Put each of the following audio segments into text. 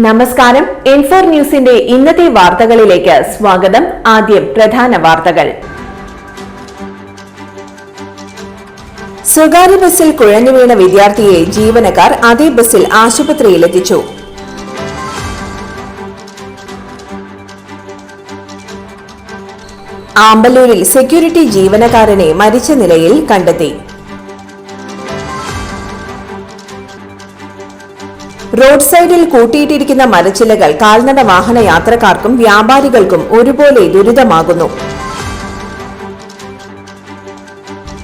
നമസ്കാരം. N4 ന്യൂസിന്റെ ഇന്നത്തെ വാർത്തകളിലേക്ക് സ്വാഗതം. ആദ്യം പ്രധാന വാർത്തകൾ. സ്വകാര്യ ബസ്സിൽ കുഴഞ്ഞു വീണ വിദ്യാർത്ഥിയെ ജീവനക്കാർ അതേ ബസ്സിൽ ആശുപത്രിയിലെത്തിച്ചു. ആമ്പല്ലൂരിൽ സെക്യൂരിറ്റി ജീവനക്കാരനെ മരിച്ച നിലയിൽ കണ്ടെത്തി. റോഡ് സൈഡിൽ കൂട്ടിയിട്ടിരിക്കുന്ന മരച്ചില്ലകൾ കാൽനട വാഹന യാത്രക്കാർക്കും വ്യാപാരികൾക്കും ഒരുപോലെ ദുരിതമാകുന്നു.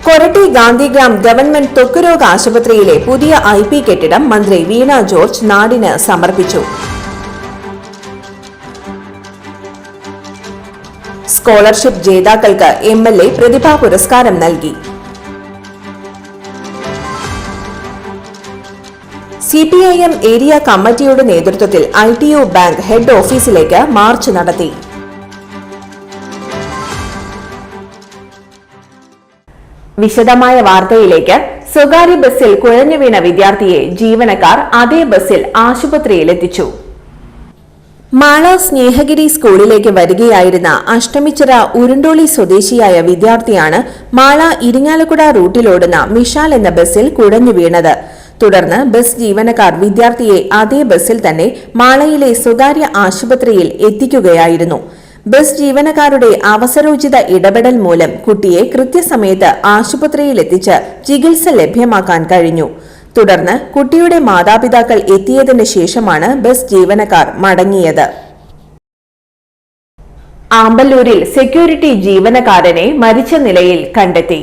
കൊരട്ടി ഗാന്ധിഗ്രാം ഗവൺമെന്റ് ത്വക്കുരോഗ ആശുപത്രിയിലെ പുതിയ IP കെട്ടിടം മന്ത്രി വീണ ജോർജ് നാടിന് സമർപ്പിച്ചു. സ്കോളർഷിപ്പ് ജേതാക്കൾക്ക് MLA പ്രതിഭാ പുരസ്കാരം നൽകി. CPIM ഏരിയ കമ്മിറ്റിയുടെ നേതൃത്വത്തിൽ ITU ബാങ്ക് ഹെഡ് ഓഫീസിലേക്ക് മാർച്ച് നടത്തി. വിശദമായ വാർത്തയിലേക്ക്. സ്വകാര്യ ബസ്സിൽ കുഴഞ്ഞു വീണ വിദ്യാർത്ഥിയെ ജീവനക്കാർ അതേ ബസ്സിൽ ആശുപത്രിയിലെത്തിച്ചു. മാള സ്നേഹഗിരി സ്കൂളിലേക്ക് വരികയായിരുന്ന അഷ്ടമിച്ചിറ ഉരുണ്ടോളി സ്വദേശിയായ വിദ്യാർത്ഥിയാണ് മാള ഇരിങ്ങാലക്കുട റൂട്ടിലോടുന്ന മിഷാൽ എന്ന ബസ്സിൽ കുഴഞ്ഞു വീണത്. തുടർന്ന് ബസ് ജീവനക്കാർ വിദ്യാർത്ഥിയെ അതേ ബസ്സിൽ തന്നെ മാളയിലെ സ്വകാര്യ ആശുപത്രിയിൽ എത്തിക്കുകയായിരുന്നു. ബസ് ജീവനക്കാരുടെ അവസരോചിത ഇടപെടൽ മൂലം കുട്ടിയെ കൃത്യസമയത്ത് ആശുപത്രിയിലെത്തിച്ച് ചികിത്സ ലഭ്യമാക്കാൻ കഴിഞ്ഞു. തുടർന്ന് കുട്ടിയുടെ മാതാപിതാക്കൾ എത്തിയതിന് ശേഷമാണ് ബസ് ജീവനക്കാർ മടങ്ങിയത്. ആമ്പല്ലൂരിൽ സെക്യൂരിറ്റി ജീവനക്കാരനെ മരിച്ച നിലയിൽ കണ്ടെത്തി.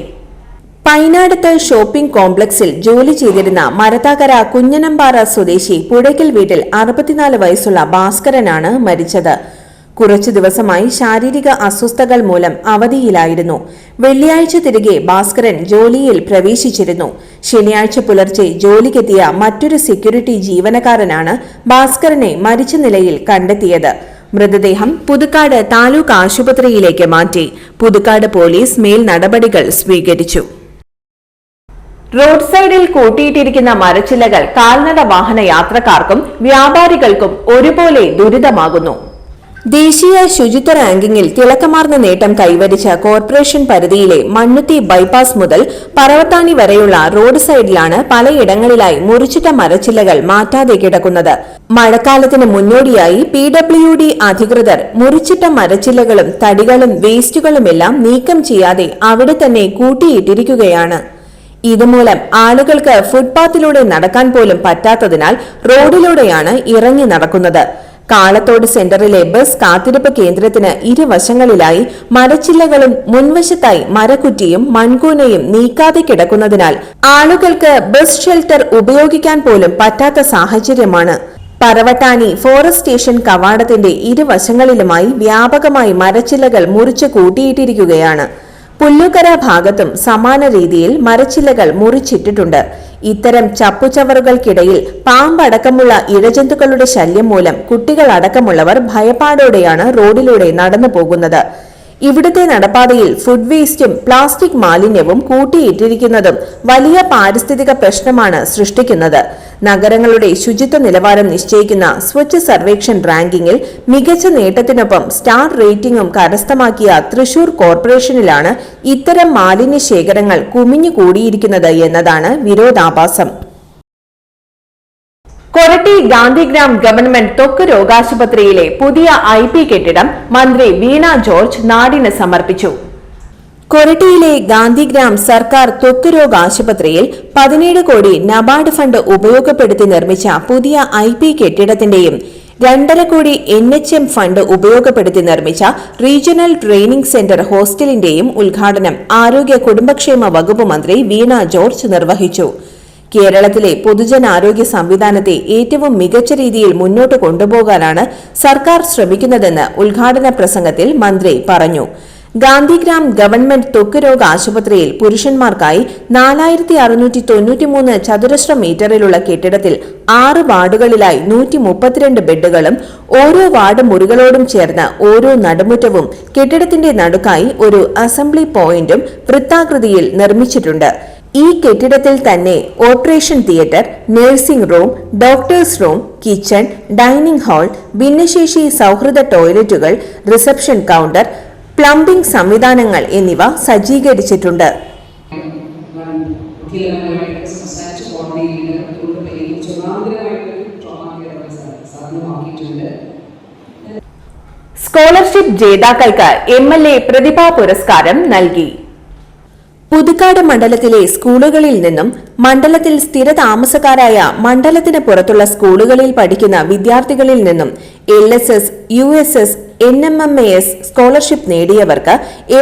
പൈനാടത്ത് ഷോപ്പിംഗ് കോംപ്ലക്സിൽ ജോലി ചെയ്തിരുന്ന മരത്താക്കര കുഞ്ഞനമ്പാറ സ്വദേശി പുഴയ്ക്കൽ വീട്ടിൽ 64 വയസ്സുള്ള ഭാസ്കരനാണ് മരിച്ചത്. കുറച്ചു ദിവസമായി ശാരീരിക അസ്വസ്ഥതകൾ മൂലം അവധിയിലായിരുന്നു. വെള്ളിയാഴ്ച തിരികെ ഭാസ്കരൻ ജോലിയിൽ പ്രവേശിച്ചിരുന്നു. ശനിയാഴ്ച പുലർച്ചെ ജോലിക്കെത്തിയ മറ്റൊരു സെക്യൂരിറ്റി ജീവനക്കാരനാണ് ഭാസ്കരനെ മരിച്ച നിലയിൽ കണ്ടെത്തിയത്. മൃതദേഹം പുതുക്കാട് താലൂക്ക് ആശുപത്രിയിലേക്ക് മാറ്റി. പുതുക്കാട് പോലീസ് മേൽ നടപടികൾ സ്വീകരിച്ചു. റോഡ് സൈഡിൽ കൂട്ടിയിട്ടിരിക്കുന്ന മരച്ചില്ലകൾ കാൽനട വാഹന യാത്രക്കാർക്കും വ്യാപാരികൾക്കും ഒരുപോലെ ദുരിതമാകുന്നു. ദേശീയ ശുചിത്വ റാങ്കിങ്ങിൽ തിളക്കമാർന്ന നേട്ടം കൈവരിച്ച കോർപ്പറേഷൻ പരിധിയിലെ മണ്ണുത്തി ബൈപ്പാസ് മുതൽ പറവത്താണി വരെയുള്ള റോഡ് സൈഡിലാണ് പലയിടങ്ങളിലായി മുറിച്ചിട്ട മരച്ചില്ലകൾ മാറ്റാതെ കിടക്കുന്നത്. മഴക്കാലത്തിന് മുന്നോടിയായി PWD അധികൃതർ മുറിച്ചിട്ട മരച്ചില്ലകളും തടികളും വേസ്റ്റുകളുമെല്ലാം നീക്കം ചെയ്യാതെ അവിടെ തന്നെ കൂട്ടിയിട്ടിരിക്കുകയാണ്. ഇതുമൂലം ആളുകൾക്ക് ഫുട്പാത്തിലൂടെ നടക്കാൻ പോലും പറ്റാത്തതിനാൽ റോഡിലൂടെയാണ് ഇറങ്ങി നടക്കുന്നത്. കാളത്തോട് സെന്ററിലെ ബസ് കാത്തിരിപ്പ് കേന്ദ്രത്തിന് ഇരുവശങ്ങളിലായി മരച്ചില്ലകളും മുൻവശത്തായി മരക്കുറ്റിയും മൺകൂനയും നീക്കാതെ കിടക്കുന്നതിനാൽ ആളുകൾക്ക് ബസ് ഷെൽട്ടർ ഉപയോഗിക്കാൻ പോലും പറ്റാത്ത സാഹചര്യമാണ്. പറവട്ടാനി ഫോറസ്റ്റ് സ്റ്റേഷൻ കവാടത്തിന്റെ ഇരുവശങ്ങളിലുമായി വ്യാപകമായി മരച്ചില്ലകൾ മുറിച്ചു കൂട്ടിയിട്ടിരിക്കുകയാണ്. പുല്ലുകര ഭാഗത്തും സമാന രീതിയിൽ മരച്ചില്ലകൾ മുറിച്ചിട്ടിട്ടുണ്ട്. ഇത്തരം ചപ്പുചവറുകൾക്കിടയിൽ പാമ്പടക്കമുള്ള ഇഴജന്തുക്കളുടെ ശല്യം മൂലം കുട്ടികളടക്കമുള്ളവർ ഭയപ്പാടോടെയാണ് റോഡിലൂടെ നടന്നു പോകുന്നത്. ഇവിടുത്തെ നടപ്പാതയിൽ ഫുഡ് വേസ്റ്റും പ്ലാസ്റ്റിക് മാലിന്യവും കൂട്ടിയിട്ടിരിക്കുന്നതും വലിയ പാരിസ്ഥിതിക പ്രശ്നമാണ് സൃഷ്ടിക്കുന്നത്. നഗരങ്ങളുടെ ശുചിത്വ നിലവാരം നിശ്ചയിക്കുന്ന സ്വച്ഛ് സർവേക്ഷൺ റാങ്കിങ്ങിൽ മികച്ച നേട്ടത്തിനൊപ്പം സ്റ്റാർ റേറ്റിംഗും കരസ്ഥമാക്കിയ തൃശൂർ കോർപ്പറേഷനിലാണ് ഇത്തരം മാലിന്യ ശേഖരങ്ങൾ കുമിഞ്ഞുകൂടിയിരിക്കുന്നത് എന്നതാണ് വിരോധാഭാസം. കൊരട്ടി ഗാന്ധിഗ്രാം ഗവൺമെന്റ് ത്വക്ക് രോഗാശുപത്രിയിലെ പുതിയ IP കെട്ടിടം മന്ത്രി വീണ ജോർജ് നാടിന് സമർപ്പിച്ചു. കൊരട്ടിയിലെ ഗാന്ധിഗ്രാം സർക്കാർ ത്വക്ക് രോഗ ആശുപത്രിയിൽ 17 കോടി നബാർഡ് ഫണ്ട് ഉപയോഗപ്പെടുത്തി നിർമ്മിച്ച പുതിയ IP കെട്ടിടത്തിന്റെയും 2.5 കോടി NHM ഫണ്ട് ഉപയോഗപ്പെടുത്തി നിർമ്മിച്ച റീജിയണൽ ട്രെയിനിംഗ് സെന്റർ ഹോസ്റ്റലിന്റെയും ഉദ്ഘാടനം ആരോഗ്യ കുടുംബക്ഷേമ വകുപ്പ് മന്ത്രി വീണ ജോർജ് നിർവഹിച്ചു. കേരളത്തിലെ പൊതുജനാരോഗ്യ സംവിധാനത്തെ ഏറ്റവും മികച്ച രീതിയിൽ മുന്നോട്ട് കൊണ്ടുപോകാനാണ് സർക്കാർ ശ്രമിക്കുന്നതെന്ന് ഉദ്ഘാടന പ്രസംഗത്തിൽ മന്ത്രി പറഞ്ഞു. ഗാന്ധിഗ്രാം ഗവൺമെന്റ് ത്വക്ക് രോഗ ആശുപത്രിയിൽ പുരുഷന്മാർക്കായി 4693 ചതുരശ്ര മീറ്ററിലുള്ള കെട്ടിടത്തിൽ 6 വാർഡുകളിലായി 132 ബെഡുകളും ഓരോ വാർഡ് മുറികളോടും ചേർന്ന് ഓരോ നടുമുറ്റവും കെട്ടിടത്തിന്റെ നടുക്കായി ഒരു അസംബ്ലി പോയിന്റും വൃത്താകൃതിയിൽ നിർമ്മിച്ചിട്ടുണ്ട്. ഈ കെട്ടിടത്തിൽ തന്നെ operation theatre, nursing room, doctors room, kitchen, dining hall, ഭിന്നശേഷി സൗഹൃദ ടോയ്ലറ്റുകൾ, റിസപ്ഷൻ കൗണ്ടർ, പ്ലംബിംഗ് സംവിധാനങ്ങൾ എന്നിവ സജ്ജീകരിച്ചിട്ടുണ്ട്. സ്കോളർഷിപ്പ് ജേതാക്കൾക്ക് MLA പ്രതിഭാ പുരസ്കാരം നൽകി. പുതുക്കാട് മണ്ഡലത്തിലെ സ്കൂളുകളിൽ നിന്നും മണ്ഡലത്തിൽ സ്ഥിരതാമസക്കാരായ മണ്ഡലത്തിന് പുറത്തുള്ള സ്കൂളുകളിൽ പഠിക്കുന്ന വിദ്യാർത്ഥികളിൽ നിന്നും LSS, USS, NMMS സ്കോളർഷിപ്പ് നേടിയവർക്ക്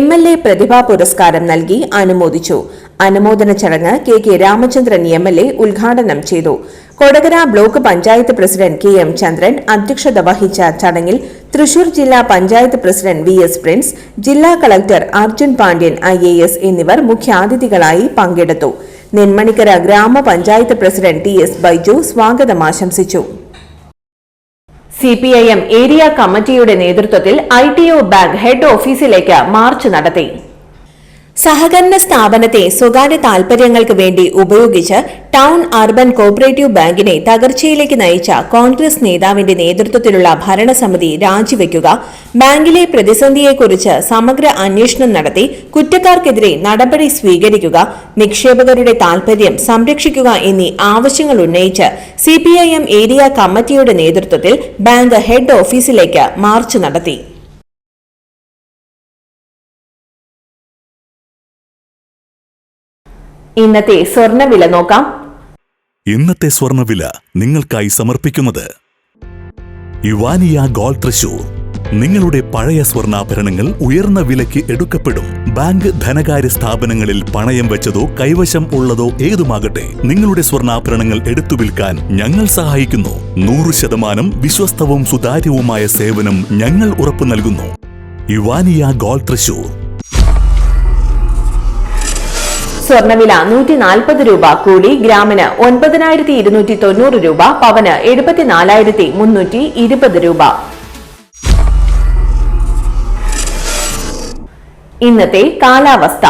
MLA പ്രതിഭാ പുരസ്കാരം നൽകി അനുമോദിച്ചു. അനുമോദന ചടങ്ങ് KK രാമചന്ദ്രൻ MLA ഉദ്ഘാടനം ചെയ്തു. Kodakara block panchayat president KM ചന്ദ്രൻ അധ്യക്ഷത വഹിച്ച ചടങ്ങിൽ തൃശൂർ ജില്ലാ പഞ്ചായത്ത് പ്രസിഡന്റ് VS പ്രിൻസ്, ജില്ലാ കളക്ടർ അർജുൻ പാണ്ഡ്യൻ IAS എന്നിവർ മുഖ്യാതിഥികളായി പങ്കെടുത്തു. നെന്മണിക്കര ഗ്രാമപഞ്ചായത്ത് പ്രസിഡന്റ് TS ബൈജു സ്വാഗതം ആശംസിച്ചു. CPIM ഏരിയ കമ്മിറ്റിയുടെ നേതൃത്വത്തിൽ ITO ബാങ്ക് ഹെഡ് ഓഫീസിലേക്ക് മാർച്ച് നടത്തി. സഹകരണ സ്ഥാപനത്തെ സ്വകാര്യ താൽപര്യങ്ങൾക്ക് വേണ്ടി ഉപയോഗിച്ച് ടൗൺ അർബൻ കോഓപ്പറേറ്റീവ് ബാങ്കിനെ തകർച്ചയിലേക്ക് നയിച്ച കോൺഗ്രസ് നേതാവിന്റെ നേതൃത്വത്തിലുള്ള ഭരണസമിതി രാജിവെക്കുക, ബാങ്കിലെ പ്രതിസന്ധിയെക്കുറിച്ച് സമഗ്ര അന്വേഷണം നടത്തി കുറ്റക്കാർക്കെതിരെ നടപടി സ്വീകരിക്കുക, നിക്ഷേപകരുടെ താൽപര്യം സംരക്ഷിക്കുക എന്നീ ആവശ്യങ്ങൾ ഉന്നയിച്ച് CPIM ഏരിയ കമ്മിറ്റിയുടെ നേതൃത്വത്തിൽ ബാങ്ക് ഹെഡ് ഓഫീസിലേക്ക് മാർച്ച് നടത്തി. ഇന്നത്തെ സ്വർണ്ണവില നോക്കാം. ഇന്നത്തെ സ്വർണ്ണവില നിങ്ങൾക്കായി സമർപ്പിക്കുന്നത് ഇവാനിയ ഗോൾഡ് തൃശൂർ. നിങ്ങളുടെ പഴയ സ്വർണ്ണാഭരണങ്ങൾ ഉയർന്ന വിലയ്ക്ക് എടുക്കപ്പെടും. ബാങ്ക്, ധനകാര്യ സ്ഥാപനങ്ങളിൽ പണയം വെച്ചതോ കൈവശം ഉള്ളതോ ഏതുമാകട്ടെ, നിങ്ങളുടെ സ്വർണ്ണാഭരണങ്ങൾ എടുത്തു വിൽക്കാൻ ഞങ്ങൾ സഹായിക്കുന്നു. 100% വിശ്വസ്തവും സുതാര്യവുമായ സേവനം ഞങ്ങൾ ഉറപ്പു നൽകുന്നു. ഇവാനിയ ഗോൾഡ് തൃശൂർ. സ്വർണ്ണവില 140 രൂപ കൂടി ഗ്രാമിന് 9290 രൂപ, പവന് 74,320 രൂപ. ഇന്നത്തെ കാലാവസ്ഥ.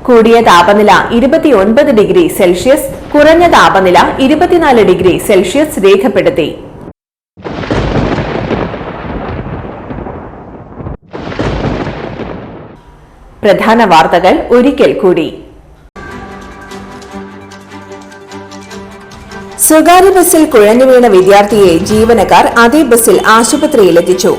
കൂടിയ താപനില 29 ഡിഗ്രി സെൽഷ്യസ്, കുറഞ്ഞ താപനില 24 ഡിഗ്രി സെൽഷ്യസ് രേഖപ്പെടുത്തി. പ്രധാന വാർത്തകൾ ഒരിക്കൽ കൂടി. സ്വകാര്യ ബസ്സിൽ കുഴഞ്ഞു വീണ വിദ്യാർത്ഥിയെ ജീവനക്കാർ അതേ ബസ്സിൽ ആശുപത്രിയിലെത്തിച്ചു.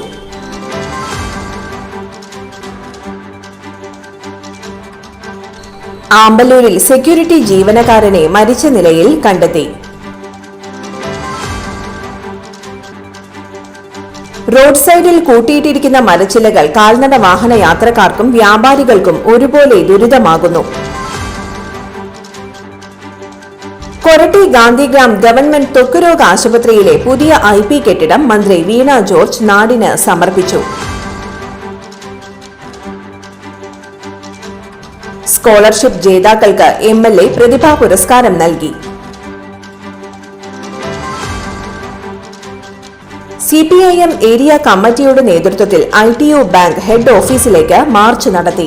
ആമ്പല്ലൂരിൽ സെക്യൂരിറ്റി ജീവനക്കാരനെ മരിച്ച നിലയിൽ കണ്ടെത്തി. റോഡ് സൈഡിൽ കൂട്ടിയിട്ടിരിക്കുന്ന മരച്ചില്ലകൾ കാൽനട വാഹന യാത്രക്കാർക്കും വ്യാപാരികൾക്കും ഒരുപോലെ ദുരിതമാകുന്നു. കൊരട്ടി ഗാന്ധിഗ്രാം ഗവൺമെന്റ് ത്വക്കുരോഗ ആശുപത്രിയിലെ പുതിയ IP കെട്ടിടം മന്ത്രി വീണ ജോർജ് നാടിന് സമർപ്പിച്ചു. സ്കോളർഷിപ്പ് ജേതാക്കൾക്ക് MLA പ്രതിഭാ പുരസ്കാരം നൽകി. CPIM ഏരിയ കമ്മിറ്റിയുടെ നേതൃത്വത്തിൽ ITO ബാങ്ക് ഹെഡ് ഓഫീസിലേക്ക് മാർച്ച് നടത്തി.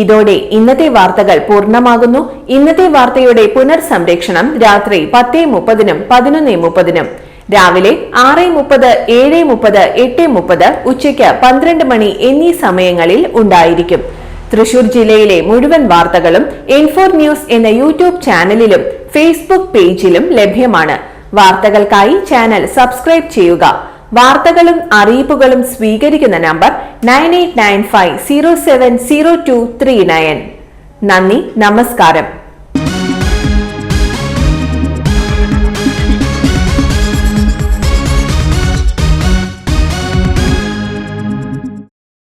ഇതോടെ ഇന്നത്തെ വാർത്തകൾ പൂർണ്ണമാകുന്നു. ഇന്നത്തെ വാർത്തയുടെ പുനർസംപ്രേക്ഷണം രാത്രി 10:30-നും 11:30-നും, രാവിലെ 6:30, 7:30, 8:30, ഉച്ചയ്ക്ക് 12 മണി എന്നീ സമയങ്ങളിൽ ഉണ്ടായിരിക്കും. തൃശൂർ ജില്ലയിലെ മുഴുവൻ വാർത്തകളും N4 ന്യൂസ് എന്ന യൂട്യൂബ് ചാനലിലും ഫേസ്ബുക്ക് പേജിലും ലഭ്യമാണ്. വാർത്തകൾക്കായി ചാനൽ സബ്സ്ക്രൈബ് ചെയ്യുക. വാർത്തകളും അറിയിപ്പുകളും സ്വീകരിക്കുന്ന നമ്പർ 9895070239. നന്ദി, നമസ്കാരം.